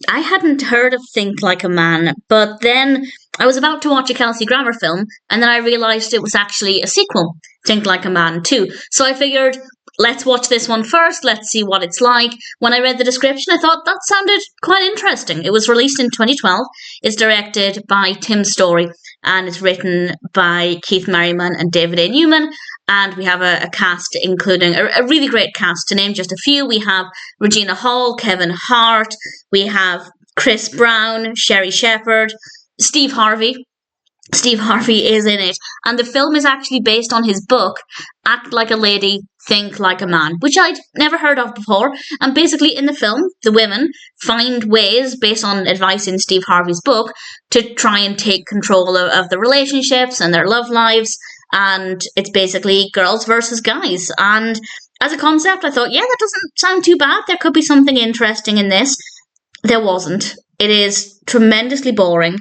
I hadn't heard of Think Like a Man, but then I was about to watch a Kelsey Grammer film, and then I realised it was actually a sequel, Think Like a Man 2. So I figured, let's watch this one first, let's see what it's like. When I read the description, I thought that sounded quite interesting. It was released in 2012, it's directed by Tim Story, and it's written by Keith Merriman and David A. Newman, and we have a cast including a really great cast. To name just a few, we have Regina Hall, Kevin Hart, we have Chris Brown, Sherri Shepherd, Steve Harvey. Steve Harvey is in it. And the film is actually based on his book, Act Like a Lady, Think Like a Man, which I'd never heard of before. And basically in the film, the women find ways, based on advice in Steve Harvey's book, to try and take control of the relationships and their love lives. And it's basically girls versus guys. And as a concept, I thought, yeah, that doesn't sound too bad. There could be something interesting in this. There wasn't. It is tremendously boring.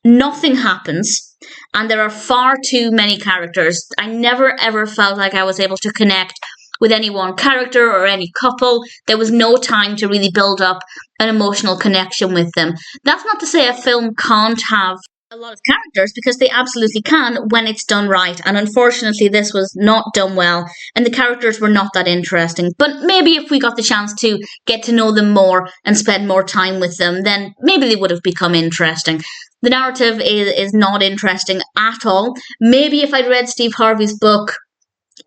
Nothing happens, and there are far too many characters. I never ever felt like I was able to connect with any one character or any couple. There was no time to really build up an emotional connection with them. That's not to say a film can't have a lot of characters, because they absolutely can when it's done right, and unfortunately this was not done well, and the characters were not that interesting. But maybe if we got the chance to get to know them more and spend more time with them, then maybe they would have become interesting. The narrative is not interesting at all. Maybe if I'd read Steve Harvey's book,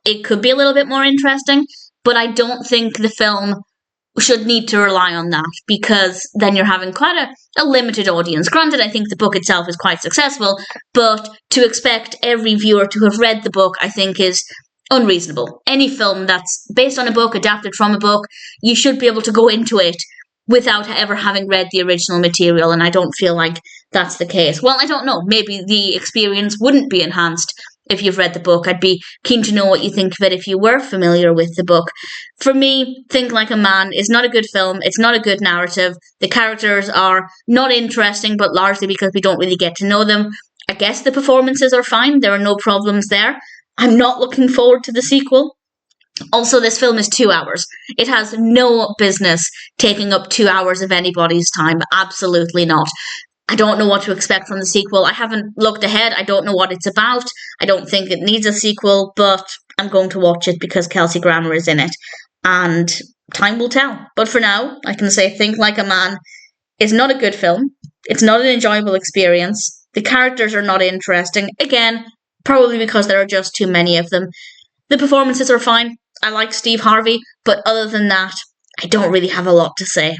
it could be a little bit more interesting, but I don't think the film should need to rely on that, because then you're having quite a limited audience. Granted, I think the book itself is quite successful, but to expect every viewer to have read the book, I think, is unreasonable. Any film that's based on a book, adapted from a book, you should be able to go into it without ever having read the original material, and I don't feel like that's the case. Well, I don't know. Maybe the experience wouldn't be enhanced if you've read the book. I'd be keen to know what you think of it if you were familiar with the book. For me, Think Like a Man is not a good film. It's not a good narrative. The characters are not interesting, but largely because we don't really get to know them. I guess the performances are fine. There are no problems there. I'm not looking forward to the sequel. Also, this film is 2 hours. It has no business taking up 2 hours of anybody's time. Absolutely not. I don't know what to expect from the sequel. I haven't looked ahead. I don't know what it's about. I don't think it needs a sequel, but I'm going to watch it because Kelsey Grammer is in it. And time will tell. But for now, I can say Think Like a Man is not a good film. It's not an enjoyable experience. The characters are not interesting. Again, probably because there are just too many of them. The performances are fine. I like Steve Harvey, but other than that, I don't really have a lot to say.